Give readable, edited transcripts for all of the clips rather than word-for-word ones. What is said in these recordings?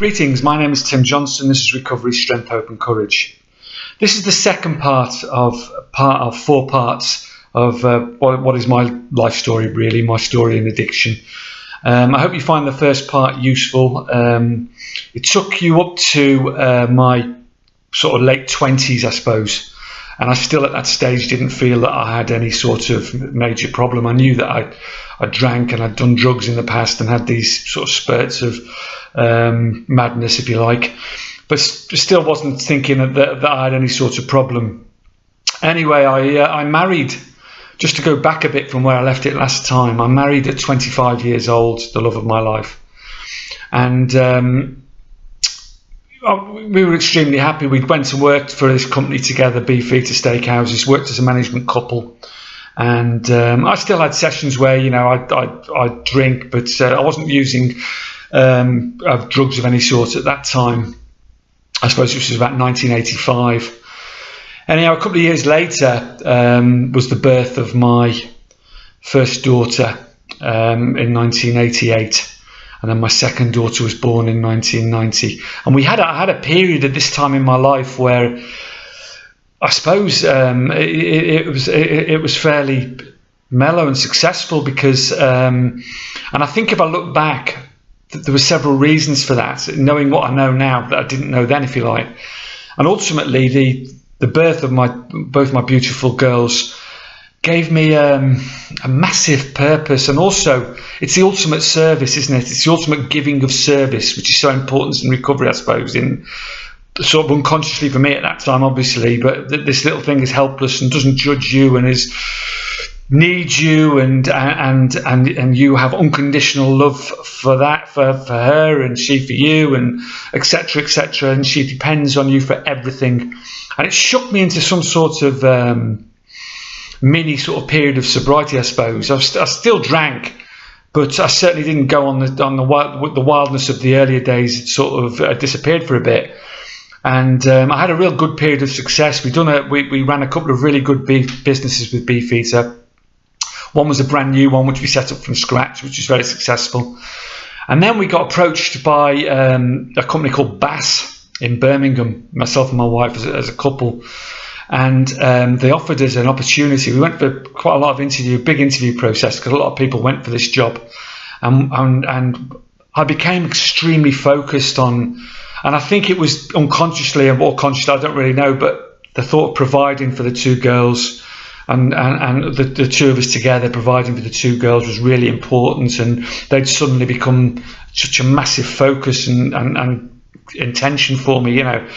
Greetings, my name is Tim Johnson. This is Recovery, Strength, Hope and Courage. This is the second part of 4 parts of what is my life story, really, my story in addiction. I hope you find the first part useful. It took you up to my sort of late 20s, I suppose, and I still at that stage didn't feel that I had any sort of major problem. I knew that I drank and I'd done drugs in the past and had these sort of spurts of madness, if you like, but still wasn't thinking that I had any sort of problem. Anyway, I married, just to go back a bit from where I left it last time. I married at 25 years old, the love of my life, and we were extremely happy. We went and worked for this company together, Beefeater Steakhouses, worked as a management couple. And I still had sessions where, you know, I'd drink, but I wasn't using drugs of any sort at that time. I suppose this was about 1985. Anyhow, a couple of years later was the birth of my first daughter in 1988. And then my second daughter was born in 1990. And I had a period at this time in my life where I suppose it was fairly mellow and successful because, and I think if I look back, there were several reasons for that, knowing what I know now that I didn't know then, if you like. And ultimately, the birth of both my beautiful girls gave me a massive purpose, and also it's the ultimate service, isn't it? It's the ultimate giving of service, which is so important in recovery, I suppose, in sort of unconsciously for me at that time, obviously. But this little thing is helpless and doesn't judge you and needs you, and you have unconditional love for her, and she for you, and etc., and she depends on you for everything. And it shook me into some sort of mini sort of period of sobriety, I suppose. I still drank, but I certainly didn't go on the wildness of the earlier days. It sort of disappeared for a bit, and I had a real good period of success. We ran a couple of really good businesses with Beefeater. One was a brand new one which we set up from scratch, which was very successful. And then we got approached by a company called Bass in Birmingham, myself and my wife as a couple. And they offered us an opportunity. We went for quite a lot of big interview process, because a lot of people went for this job. And I became extremely focused on, and I think it was unconsciously or consciously, I don't really know, but the thought of providing for the two girls and the two of us together providing for the two girls was really important. And they'd suddenly become such a massive focus and intention for me, you know.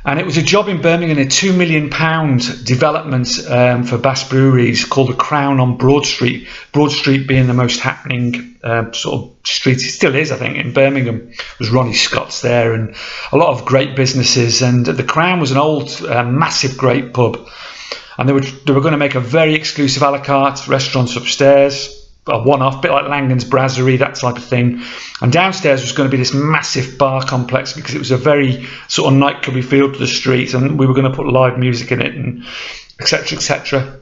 And it was a job in Birmingham, a £2 million development for Bass breweries called the Crown on Broad Street. Broad Street being the most happening sort of street, it still is, I think, in Birmingham. It was Ronnie Scott's there, and a lot of great businesses. And the Crown was an old, massive, great pub. And they were going to make a very exclusive a la carte restaurant upstairs, a one-off, bit like Langan's Brasserie, that type of thing. And downstairs was going to be this massive bar complex, because it was a very sort of nightclubby feel to the street, and we were going to put live music in it, and etc., etc.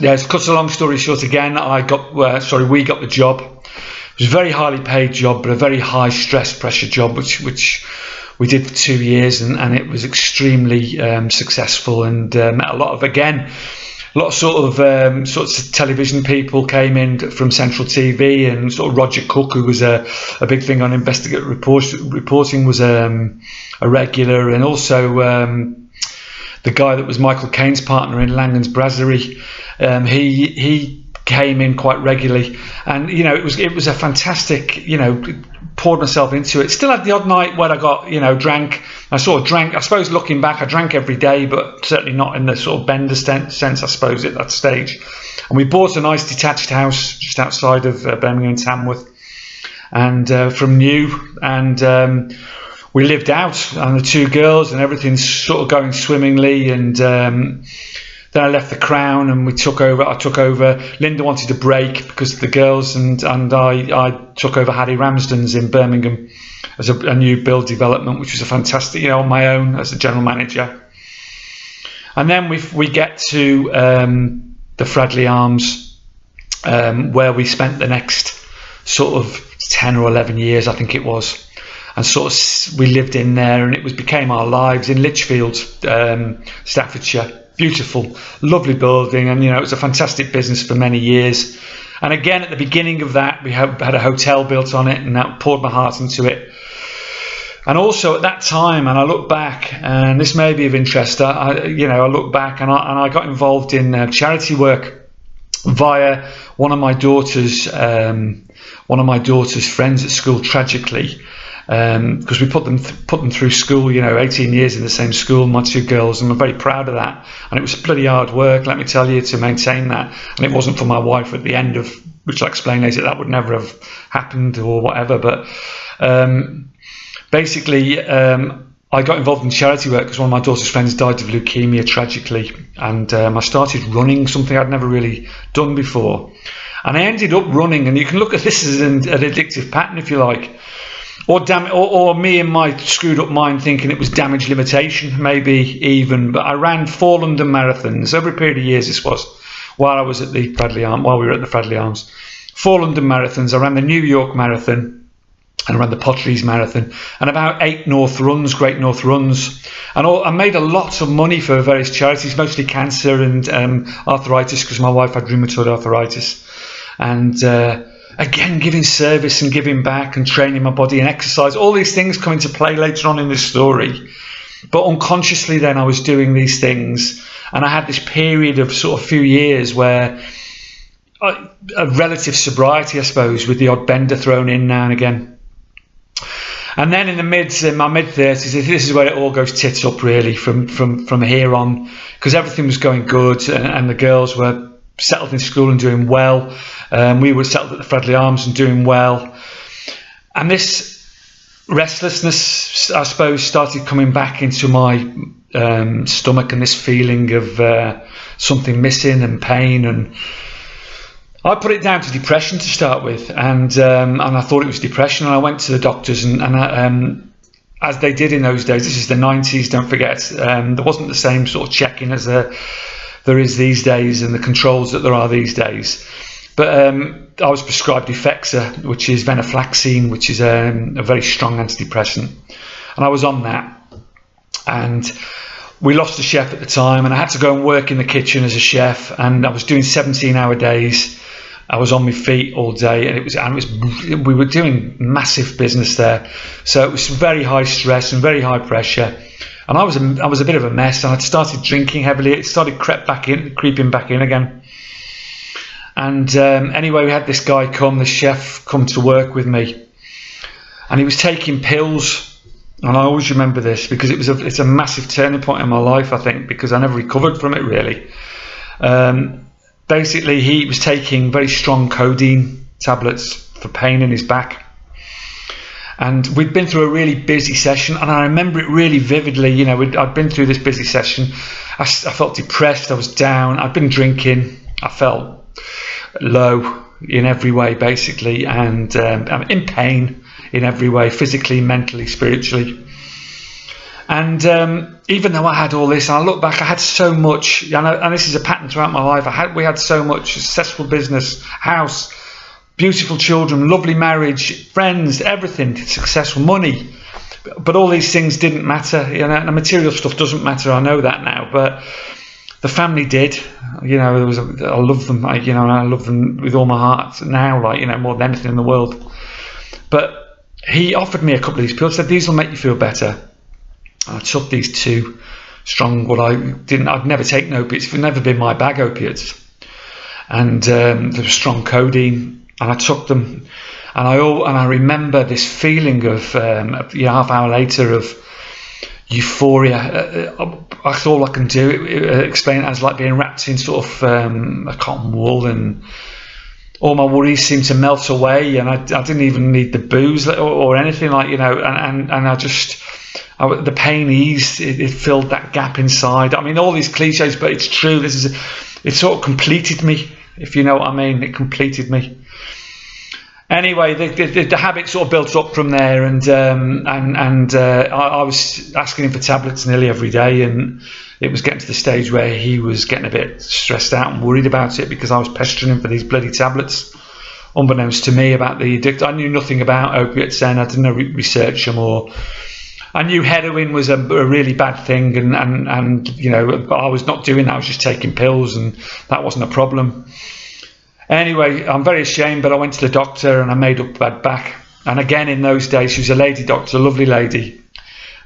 Yeah, to cut a long story short, again, we got the job. It was a very highly paid job, but a very high stress pressure job, which we did for 2 years, and it was extremely successful, and met a lot of sort of television people came in from Central TV, and sort of Roger Cook, who was a big thing on investigative reporting, was a regular, and also the guy that was Michael Caine's partner in Langan's Brasserie, he came in quite regularly, and you know, it was a fantastic, you know, poured myself into it. Still had the odd night where I got, you know, drank. I sort of drank, I suppose looking back, I drank every day, but certainly not in the sort of bender sense, I suppose, at that stage. And we bought a nice detached house just outside of Birmingham and Tamworth, and from new, and we lived out, and the two girls, and everything's sort of going swimmingly. And then I left the Crown, and I took over. Linda wanted a break because of the girls, and I took over Harry Ramsden's in Birmingham as a new build development, which was a fantastic, you know, on my own as a general manager. And then we get to the Fradley Arms, where we spent the next sort of 10 or 11 years, I think it was. and sort of we lived in there, and it became our lives in Lichfield, Staffordshire. Beautiful, lovely building, and it was a fantastic business for many years. And again, at the beginning of that, we had a hotel built on it, and that poured my heart into it. And also at that time, and I look back, and this may be of interest, I look back and I got involved in charity work via one of my daughter's friends at school, tragically, because we put them through school, 18 years in the same school, my two girls, and I'm very proud of that. And it was bloody hard work, let me tell you, to maintain that. And it wasn't for my wife at the end of, which I'll explain later, that would never have happened or whatever. But basically, I got involved in charity work because one of my daughter's friends died of leukemia, tragically. And I started running, something I'd never really done before. And I ended up running, and you can look at this as an addictive pattern, if you like. Or me and my screwed up mind thinking it was damage limitation, maybe even. But I ran 4 London marathons over a period of years. This was while we were at the Bradley Arms. 4 London marathons. I ran the New York Marathon, and I ran the Potteries Marathon, and about 8 Great North Runs. And I made a lot of money for various charities, mostly cancer and arthritis, because my wife had rheumatoid arthritis. And again, giving service and giving back and training my body and exercise, all these things come into play later on in this story. But unconsciously then I was doing these things, and I had this period of sort of few years where a relative sobriety, I suppose, with the odd bender thrown in now and again. And then in my mid-30s, this is where it all goes tits up, really, from here on, because everything was going good, and the girls were settled in school and doing well. We were settled at the Bradley Arms and doing well. And this restlessness, I suppose, started coming back into my stomach, and this feeling of something missing and pain. And I put it down to depression to start with, and I thought it was depression. And I went to the doctors, and as they did in those days, this is the 90s, don't forget, there wasn't the same sort of checking as there is these days, and the controls that there are these days. But I was prescribed Effexa, which is venlafaxine, which is a very strong antidepressant. And I was on that. And we lost a chef at the time, and I had to go and work in the kitchen as a chef. And I was doing 17-hour days. I was on my feet all day, and we were doing massive business there. So it was very high stress and very high pressure. And I was a bit of a mess, and I'd started drinking heavily. It started creeping back in again. And anyway, we had this chef come to work with me, and he was taking pills. And I always remember this because it's a massive turning point in my life, I think, because I never recovered from it really. Basically, he was taking very strong codeine tablets for pain in his back. And we'd been through a really busy session, and I remember it really vividly. I'd been through this busy session. I felt depressed. I was down. I'd been drinking. I felt low in every way, basically, and I'm in pain in every way, physically, mentally, spiritually. And even though I had all this, and I look back, I had so much, and this is a pattern throughout my life. We had so much: successful business, house, beautiful children, lovely marriage, friends, everything, successful, money. But all these things didn't matter. The material stuff doesn't matter. I know that now, but the family did. I love them. I love them with all my heart now, more than anything in the world. But he offered me a couple of these pills. Said these will make you feel better. And I took these 2 strong. I'd never taken opiates. It's never been my bag, opiates. And there was strong codeine, and I took them. And I remember this feeling of half hour later of euphoria. That's all I can do. Explain it as like being wrapped in sort of a cotton wool, and all my worries seemed to melt away, and I didn't even need the booze or anything and the pain eased. It filled that gap inside. I mean, all these cliches, but it's true. It sort of completed me, if you know what I mean. It completed me. Anyway, the habit sort of built up from there, and I was asking him for tablets nearly every day, and it was getting to the stage where he was getting a bit stressed out and worried about it because I was pestering him for these bloody tablets unbeknownst to me, about the addict. I knew nothing about opiates then. I didn't research them, or I knew heroin was a really bad thing, and you know, but I was not doing that. I was just taking pills, and that wasn't a problem. Anyway, I'm very ashamed, but I went to the doctor and I made up bad back. And again, in those days, she was a lady doctor, a lovely lady.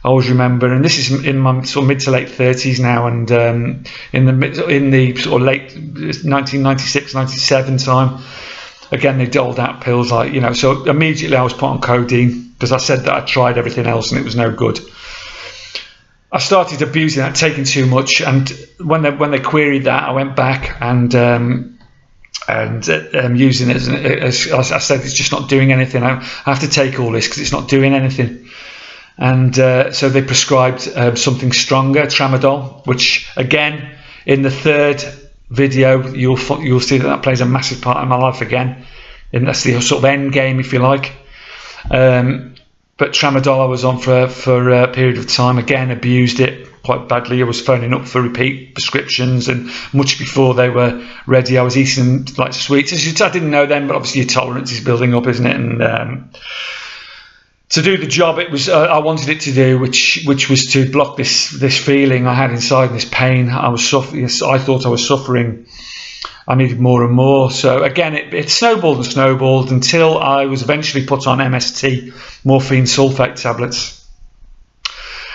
I always remember, and this is in my sort of mid to late 30s now, and in the sort of late 1996, 97 time, again they doled out pills, like, you know. So immediately I was put on codeine because I said that I tried everything else and it was no good. I started abusing that, taking too much, and when they queried that, I went back and using it as I said, it's just not doing anything. I have to take all this because it's not doing anything. And so they prescribed something stronger, tramadol, which again, in the third video, you'll see that plays a massive part in my life again. And that's the sort of end game, if you like. But tramadol I was on for a period of time. Again, abused it quite badly. I was phoning up for repeat prescriptions, and much before they were ready, I was eating like sweets. I didn't know then, but obviously your tolerance is building up, isn't it? And to do the job it was I wanted it to do, which was to block this feeling I had inside, this pain I was suffering. I thought I was suffering. I needed more and more. So again, it snowballed and snowballed until I was eventually put on MST, morphine sulfate tablets,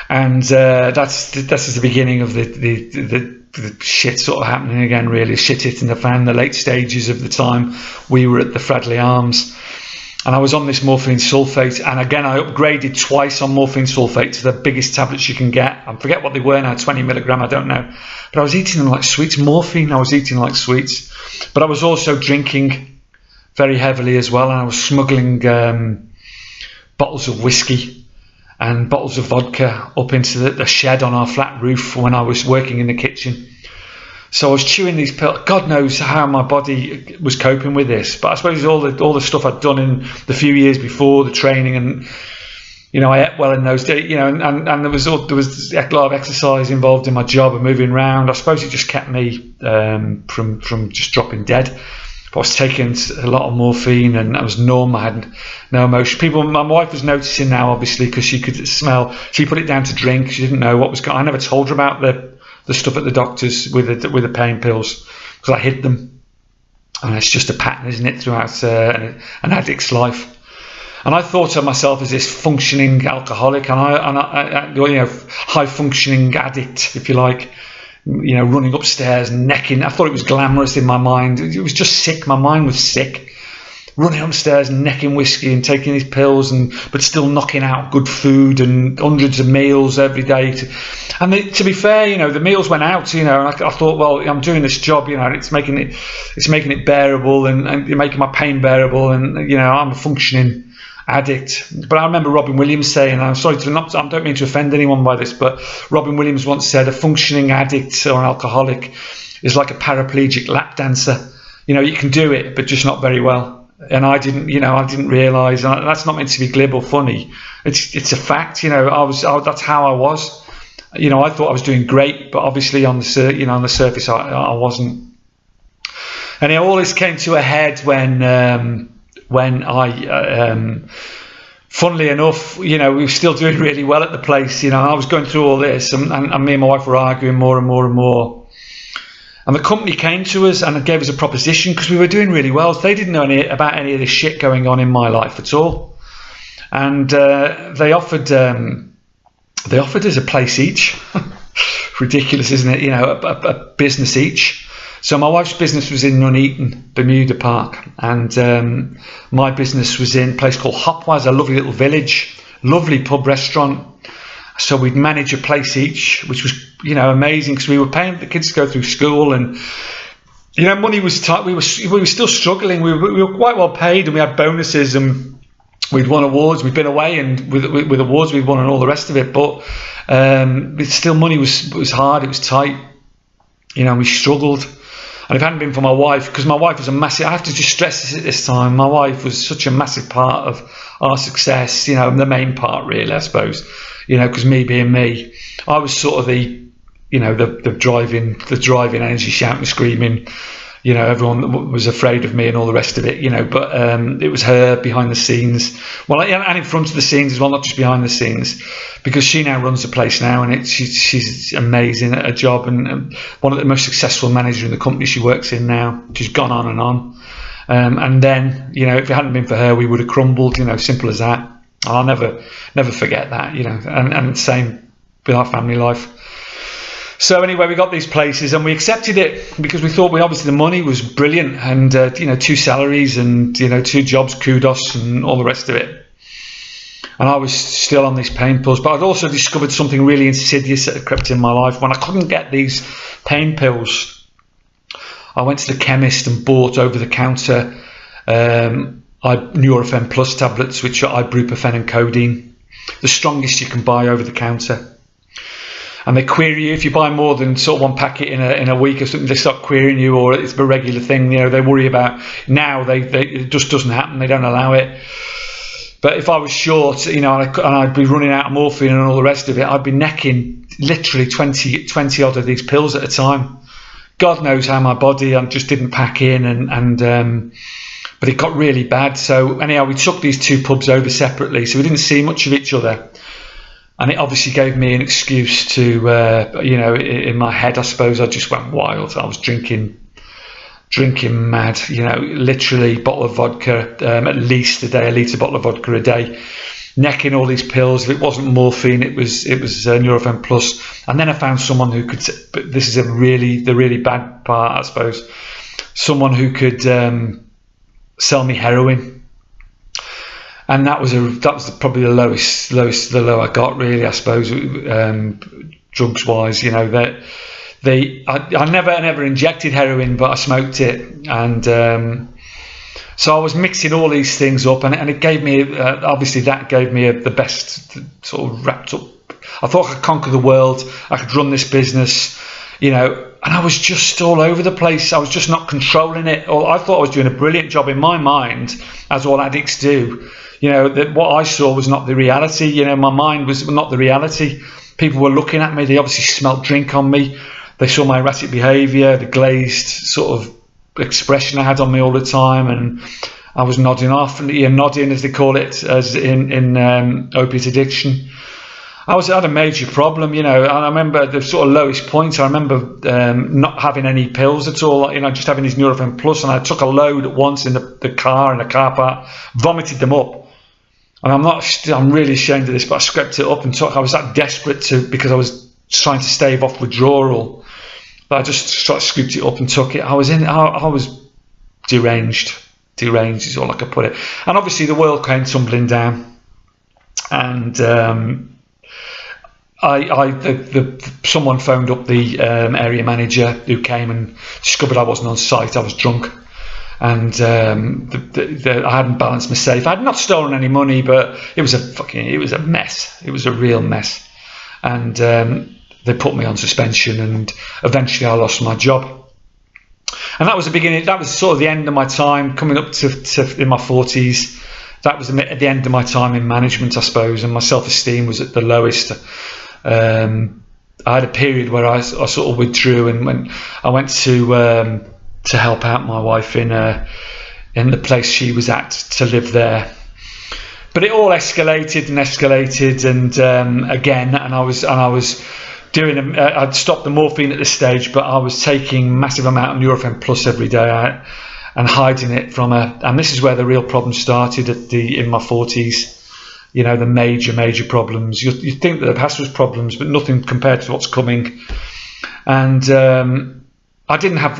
and that's the beginning of the shit sort of happening again. Really, shit hitting the fan. The late stages of the time we were at the Fradley Arms. And I was on this morphine sulfate, and again I upgraded twice on morphine sulfate to the biggest tablets you can get. I forget what they were now, 20 milligram, I don't know. But I was eating them like sweets. Morphine I was eating like sweets. But I was also drinking very heavily as well, and I was smuggling bottles of whiskey and bottles of vodka up into the shed on our flat roof when I was working in the kitchen. So I was chewing these pills. God knows how my body was coping with this, but I suppose all the stuff I'd done in the few years before, the training, and you know, I ate well in those days. You know, and there was a lot of exercise involved in my job and moving around. I suppose it just kept me from just dropping dead. But I was taking a lot of morphine, and I was numb. I had no emotion. My wife was noticing now, obviously, because she could smell. She put it down to drink. She didn't know what was going on. I never told her about the stuff at the doctor's with the pain pills, because I hid them, and it's just a pattern, isn't it, throughout an addict's life. And I thought of myself as this functioning alcoholic, and I you know, high functioning addict, if you like, you know, running upstairs and necking. I thought it was glamorous in my mind. It was just sick. My mind was sick. Running upstairs and necking whiskey and taking these pills, but still knocking out good food and hundreds of meals every day. To be fair, you know, the meals went out. You know, and I thought, well, I'm doing this job. You know, it's making it bearable, and you're making my pain bearable. And you know, I'm a functioning addict. But I remember Robin Williams saying, and I'm sorry I don't mean to offend anyone by this, but Robin Williams once said, a functioning addict or an alcoholic is like a paraplegic lap dancer. You know, you can do it, but just not very well. And I didn't realise, and that's not meant to be glib or funny. It's a fact, you know. That's how I was. You know, I thought I was doing great, but obviously on the surface, I wasn't. And all this came to a head when I, funnily enough, you know, we were still doing really well at the place. You know, I was going through all this, and me and my wife were arguing more and more and more. And the company came to us and gave us a proposition because we were doing really well. They didn't know about any of this shit going on in my life at all. And they offered us a place each. Ridiculous, isn't it? You know, a business each. So my wife's business was in Nuneaton, Bermuda Park, and my business was in a place called Hopwaz, a lovely little village, lovely pub restaurant. So we'd manage a place each, which was, you know, amazing, because we were paying the kids to go through school, and you know, money was tight. We were still struggling. We were quite well paid, and we had bonuses, and we'd won awards. We'd been away, and with awards we'd won, and all the rest of it. But still, money was hard. It was tight. You know, we struggled. And if it hadn't been for my wife, because my wife was a massive, I have to just stress this at this time, my wife was such a massive part of our success, you know, the main part really, I suppose, you know, because me being me, I was sort of the, you know, the driving energy, shouting, screaming, You know, everyone was afraid of me and all the rest of it, you know, but it was her behind the scenes. Well, and in front of the scenes as well, not just behind the scenes, because she now runs the place now, and she's amazing at her job, and one of the most successful managers in the company she works in now. She's gone on and on. And then, you know, if it hadn't been for her, we would have crumbled, you know, simple as that. And I'll never forget that, you know, and same with our family life. So anyway, we got these places and we accepted it because we thought obviously the money was brilliant, and, you know, 2 salaries and, you know, 2 jobs, kudos and all the rest of it. And I was still on these pain pills, but I'd also discovered something really insidious that had crept in my life. When I couldn't get these pain pills, I went to the chemist and bought over the counter Nurofen Plus tablets, which are ibuprofen and codeine, the strongest you can buy over the counter. And they query you if you buy more than sort of 1 packet in a week or something. They start querying you, or it's a regular thing. You know, they worry about now. It just doesn't happen. They don't allow it. But if I was short, you know, and I'd be running out of morphine and all the rest of it, I'd be necking literally 20 odd of these pills at a time. God knows how my body just didn't pack in, but it got really bad. So anyhow, we took these 2 pubs over separately, so we didn't see much of each other. And it obviously gave me an excuse to, you know, in my head, I suppose I just went wild. I was drinking mad, you know, literally bottle of vodka, at least a day, a litre bottle of vodka a day, necking all these pills. If it wasn't morphine, it was Nurofen Plus. And then I found someone who could, but this is the really bad part, I suppose, someone who could sell me heroin. And that was probably the low I got, really, I suppose, drugs wise. You know, I never injected heroin, but I smoked it, and so I was mixing all these things up, and it gave me obviously that gave me the best sort of wrapped up. I thought I could conquer the world, I could run this business, you know, and I was just all over the place. I was just not controlling it. I thought I was doing a brilliant job in my mind, as all addicts do. You know, that what I saw was not the reality. You know, my mind was not the reality. People were looking at me. They obviously smelt drink on me. They saw my erratic behaviour, the glazed sort of expression I had on me all the time, and I was nodding off, and nodding, as they call it, as in opiate addiction. I had a major problem, you know. And I remember the sort of lowest point. I remember not having any pills at all, you know, just having these Nurofen Plus, and I took a load at once in the car park, vomited them up. And I'm really ashamed of this, but I scraped it up and took. I was that desperate because I was trying to stave off withdrawal, but I just sort of scooped it up and took it. I was deranged is all I could put it. And obviously the world came tumbling down, and someone phoned up the area manager, who came and discovered I wasn't on site. I was drunk. And I hadn't balanced my safe. I had not stolen any money, but it was a mess. It was a real mess. And they put me on suspension, and eventually I lost my job. And that was the beginning. That was sort of the end of my time, coming up to in my 40s. That was at the end of my time in management, I suppose, and my self-esteem was at the lowest. I had a period where I sort of withdrew, and when I went to help out my wife in the place she was at, to live there. But it all escalated, and again, and I was doing. I'd stopped the morphine at this stage, but I was taking massive amount of Nurofen Plus every day and hiding it from her. And this is where the real problem started in my 40s. You know, the major problems. You think that the past was problems, but nothing compared to what's coming. And I didn't have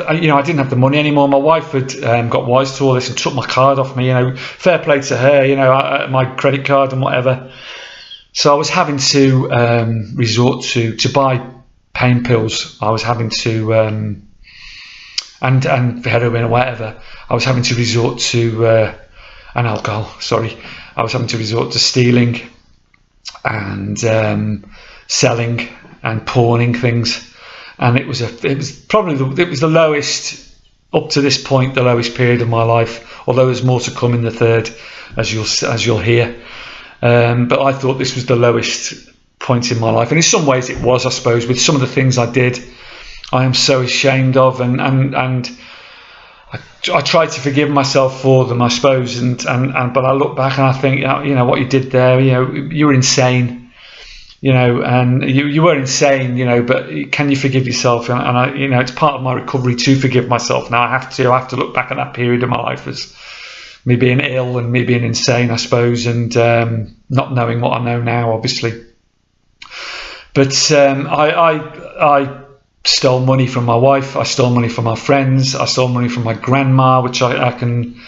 the money anymore. My wife had got wise to all this and took my card off me. You know, fair play to her. You know, my credit card and whatever. So I was having to resort to buy pain pills. I was having to and for heroin or whatever. I was having to resort to and alcohol. Sorry, I was having to resort to stealing and selling and pawning things. And it was the lowest, up to this point, the lowest period of my life. Although there's more to come in the third, as you'll hear. But I thought this was the lowest point in my life, and in some ways it was, I suppose, with some of the things I did. I am so ashamed of, and I tried to forgive myself for them, I suppose, but I look back and I think, you know, what you did there, you know, you were insane, you know, and you were insane, you know, but can you forgive yourself? And I, you know, it's part of my recovery to forgive myself. Now I have to look back at that period of my life as me being ill and me being insane, I suppose, and not knowing what I know now, obviously. But I stole money from my wife, I stole money from my friends, I stole money from my grandma, which I can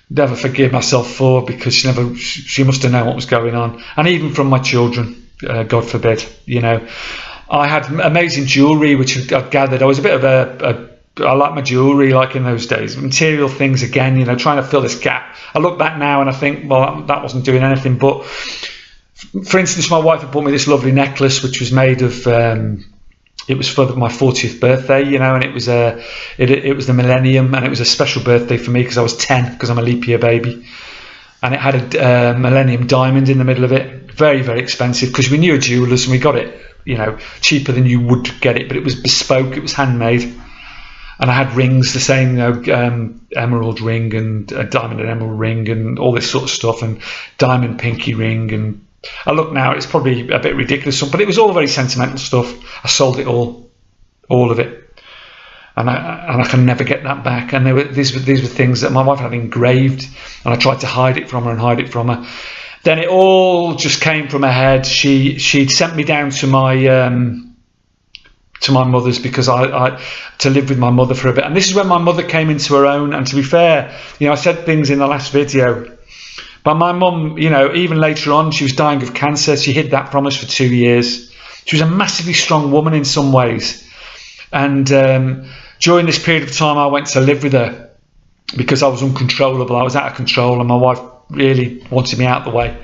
never forgive myself for, because she must have known what was going on. And even from my children, God forbid, you know. I had amazing jewellery, which I'd gathered. I was a bit of I like my jewellery, like in those days. Material things, again, you know, trying to fill this gap. I look back now and I think, well, that wasn't doing anything. But for instance, my wife had bought me this lovely necklace, which was made of it was for my 40th birthday, you know, and it was the millennium, and it was a special birthday for me because I was 10, because I'm a leap year baby, and it had a millennium diamond in the middle of it. Very, very expensive, because we knew a jeweller's and we got it, you know, cheaper than you would get it, but it was bespoke, it was handmade. And I had rings, the same, you know, emerald ring and a diamond and emerald ring and all this sort of stuff, and diamond pinky ring. And I look now, it's probably a bit ridiculous, but it was all very sentimental stuff. I sold it all of it, and I can never get that back. And these were things that my wife had engraved, and I tried to hide it from her. Then it all just came from her head. She'd sent me down to my mother's, because I to live with my mother for a bit. And this is when my mother came into her own. And to be fair, you know, I said things in the last video, but my mum, you know, even later on, she was dying of cancer. She hid that from us for 2 years. She was a massively strong woman in some ways. And during this period of time, I went to live with her because I was uncontrollable. I was out of control, and my wife really wanted me out the way.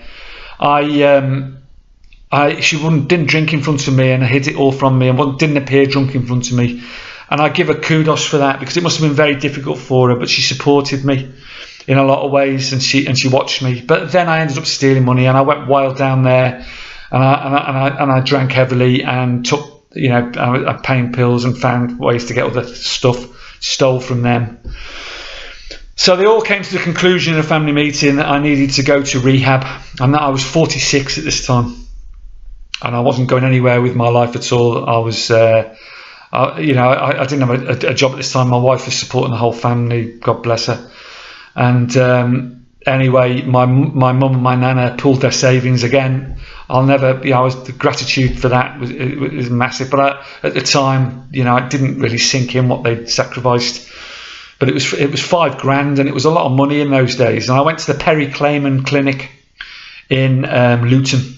She didn't drink in front of me, and hid it all from me, and didn't appear drunk in front of me. And I give her kudos for that, because it must have been very difficult for her, but she supported me in a lot of ways, and she watched me. But then I ended up stealing money, and I went wild down there, and I drank heavily, and took, you know, I pain pills, and found ways to get other stuff, stole from them. So they all came to the conclusion in a family meeting that I needed to go to rehab, and that I was 46 at this time. And I wasn't going anywhere with my life at all. I was, you know, I didn't have a job at this time. My wife was supporting the whole family, God bless her. And anyway, my mum and my nana pulled their savings again. I'll never, you know, the gratitude for that was massive. But at the time, you know, it didn't really sink in what they'd sacrificed. But it was $5,000, and it was a lot of money in those days. And I went to the Perry Clayman Clinic in Luton.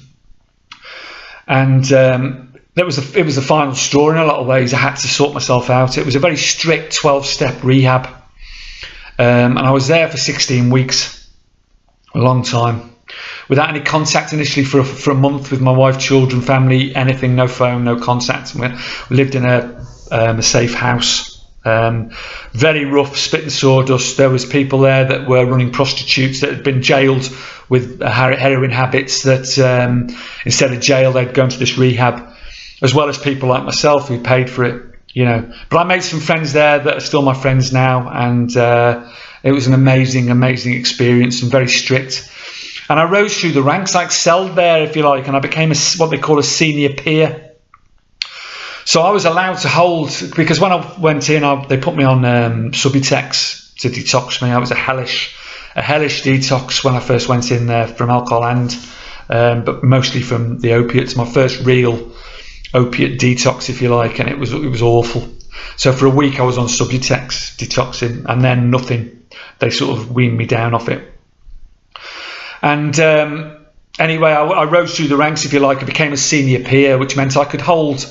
And it was the final straw in a lot of ways. I had to sort myself out. It was a very strict 12-step rehab, and I was there for 16 weeks, a long time, without any contact initially for a month with my wife, children, family, anything, no phone, no contact. We lived in a safe house. Very rough, spit and sawdust. There was people there that were running prostitutes that had been jailed with heroin habits, that instead of jail they'd gone to this rehab, as well as people like myself who paid for it, you know. But I made some friends there that are still my friends now, and it was an amazing experience, and very strict. And I rose through the ranks. I excelled there, if you like, and I became what they call a senior peer. So I was allowed to hold, because when I went in, they put me on Subutex to detox me. I was a hellish detox when I first went in there, from alcohol but mostly from the opiates. My first real opiate detox, if you like, and it was awful. So for a week I was on Subutex detoxing, and then nothing. They sort of weaned me down off it. And anyway, I rose through the ranks, if you like. I became a senior peer, which meant I could hold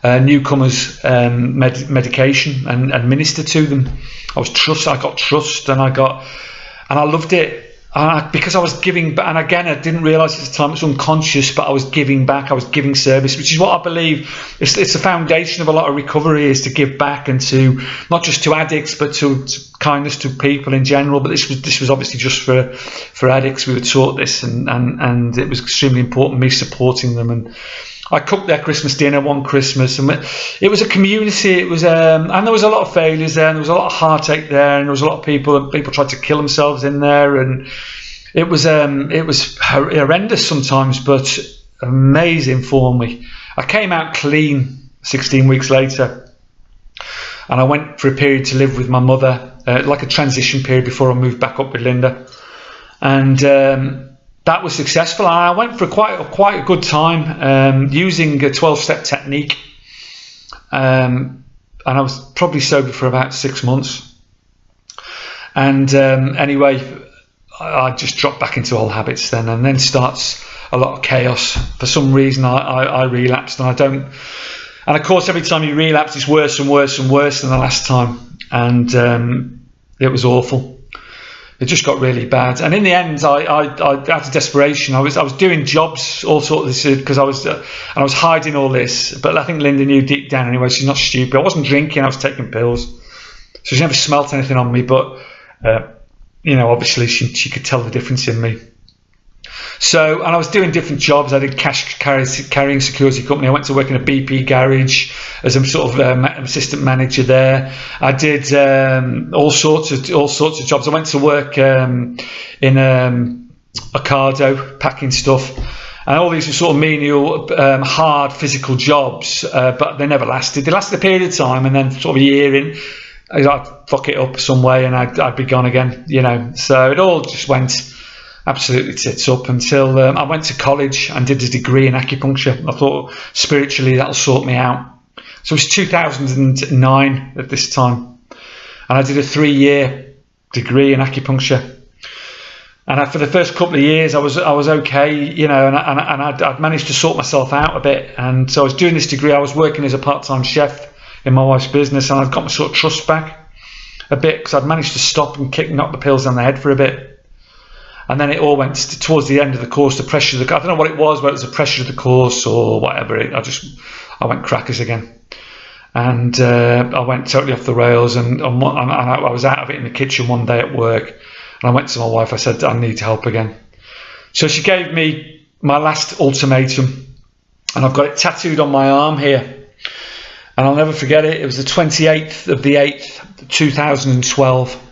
newcomers medication and administer to them. I got trust, and I loved it, because I was giving back. And again, I didn't realise at the time, it was unconscious, but I was giving back. I was giving service, which is what I believe it's the foundation of a lot of recovery, is to give back, and to not just to addicts, but to kindness to people in general. But this was obviously just for addicts. We were taught this, and it was extremely important, me supporting them and I cooked their Christmas dinner one Christmas, and it was a community. It was, and there was a lot of failures there, and there was a lot of heartache there, and there was a lot of people tried to kill themselves in there, and it was horrendous sometimes, but amazing for me. I came out clean 16 weeks later, and I went for a period to live with my mother, like a transition period before I moved back up with Linda, and that was successful. I went for quite a good time, using a 12-step technique, and I was probably sober for about 6 months. And anyway, I just dropped back into old habits then, and then starts a lot of chaos. For some reason, I relapsed, and I don't. And of course, every time you relapse, it's worse and worse and worse than the last time, and it was awful. It just got really bad, and in the end, I out of desperation, I was doing jobs, all sorts of, because I was hiding all this. But I think Linda knew deep down anyway. She's not stupid. I wasn't drinking. I was taking pills, so she never smelt anything on me. But obviously, she could tell the difference in me. So, and I was doing different jobs. I did cash carrying security company. I went to work in a BP garage as a sort of assistant manager there. I did all sorts of jobs. I went to work in Ocado packing stuff, and all these were sort of menial, hard physical jobs, but they never lasted. They lasted a period of time, and then sort of a year in, I'd fuck it up some way, and I'd be gone again. So it all just went absolutely tits up until I went to college and did a degree in acupuncture. I thought spiritually that'll sort me out. So it was 2009 at this time, and I did a 3-year degree in acupuncture. And for the first couple of years, I was okay, and I'd managed to sort myself out a bit. And so I was doing this degree. I was working as a part-time chef in my wife's business, and I'd got my sort of trust back a bit because I'd managed to stop and knock the pills on the head for a bit. And then it all went towards the end of the course, the pressure of the, I don't know what it was, whether it was the pressure of the course or whatever. I went crackers again, and I went totally off the rails. And I was out of it in the kitchen one day at work, and I went to my wife. I said, I need help again. So she gave me my last ultimatum, and I've got it tattooed on my arm here. And I'll never forget it. It was the 28th of the 8th, 2012.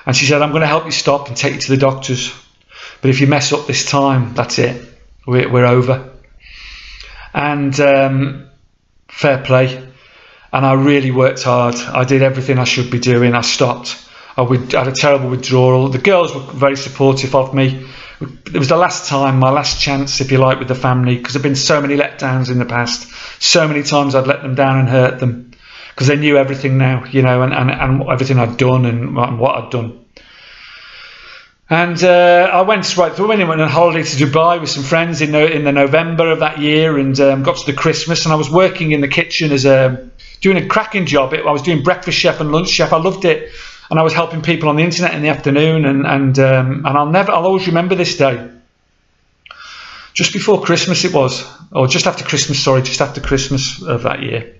And she said, I'm going to help you stop and take you to the doctors. But if you mess up this time, that's it. We're over. And fair play. And I really worked hard. I did everything I should be doing. I stopped. I had a terrible withdrawal. The girls were very supportive of me. It was the last time, my last chance, if you like, with the family, because there have been so many letdowns in the past. So many times I'd let them down and hurt them, because they knew everything now, and everything I'd done and what I'd done. And I went right through. I went on holiday to Dubai with some friends in the November of that year, and got to the Christmas, and I was working in the kitchen as doing a cracking job. I was doing breakfast chef and lunch chef. I loved it, and I was helping people on the internet in the afternoon. And I'll always remember this day. Just before Christmas it was, or just after Christmas. Sorry, just after Christmas of that year.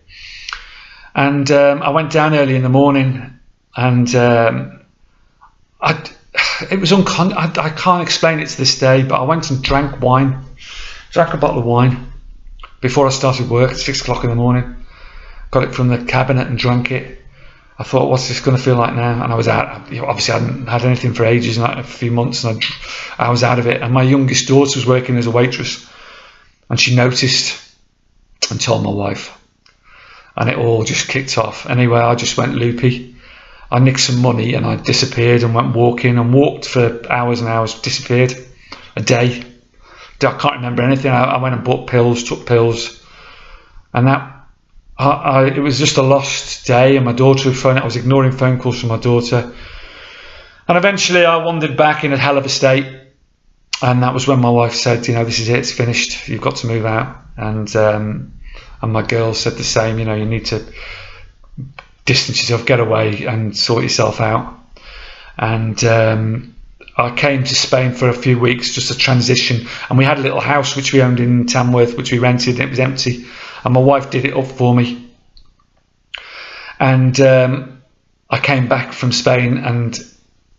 And I went down early in the morning, and it was I can't explain it to this day, but I went and drank a bottle of wine before I started work at 6 o'clock in the morning. Got it from the cabinet and drank it. I thought, what's this going to feel like now? And I was out. Obviously, I hadn't had anything for ages, like a few months, and I was out of it. And my youngest daughter was working as a waitress, and she noticed and told my wife, and it all just kicked off. Anyway, I just went loopy. I nicked some money and I disappeared and went walking and walked for hours and hours, disappeared a day. I can't remember anything. I went and bought pills, took pills, and it was just a lost day. And my daughter would phone. I was ignoring phone calls from my daughter, and eventually I wandered back in a hell of a state. And that was when my wife said, this is it, it's finished, you've got to move out. And my girls said the same, you need to distance yourself, get away and sort yourself out. And I came to Spain for a few weeks, just a transition, and we had a little house which we owned in Tamworth, which we rented, and it was empty, and my wife did it up for me. And I came back from Spain and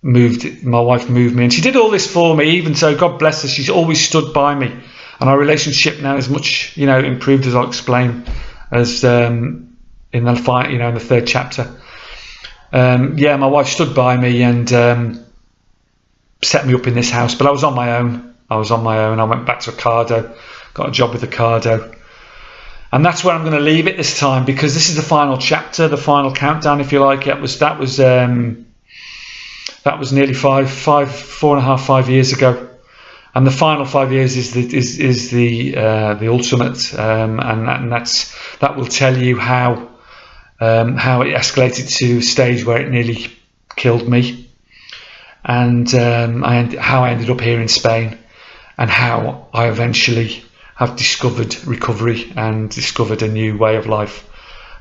my wife moved me, and she did all this for me. Even so, God bless her, she's always stood by me. And our relationship now is much, improved, as I'll explain, as in the third chapter. My wife stood by me and set me up in this house, but I was on my own. I went back to Ocado, got a job with Ocado. And that's where I'm going to leave it this time, because this is the final chapter, the final countdown, if you like. That was nearly 5 years ago, and the final 5 years is the ultimate, and that will tell you how it escalated to a stage where it nearly killed me, and how I ended up here in Spain, and how I eventually have discovered recovery and discovered a new way of life.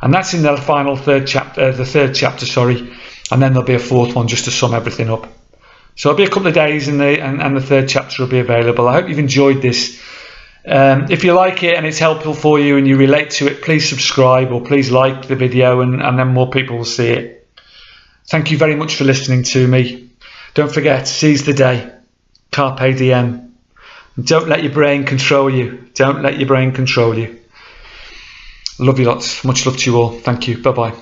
And that's in the third chapter, and then there'll be a fourth one just to sum everything up. So it'll be a couple of days, and the third chapter will be available. I hope you've enjoyed this. If you like it and it's helpful for you and you relate to it, please subscribe or please like the video, and then more people will see it. Thank you very much for listening to me. Don't forget, seize the day. Carpe diem. Don't let your brain control you. Don't let your brain control you. Love you lots. Much love to you all. Thank you. Bye-bye.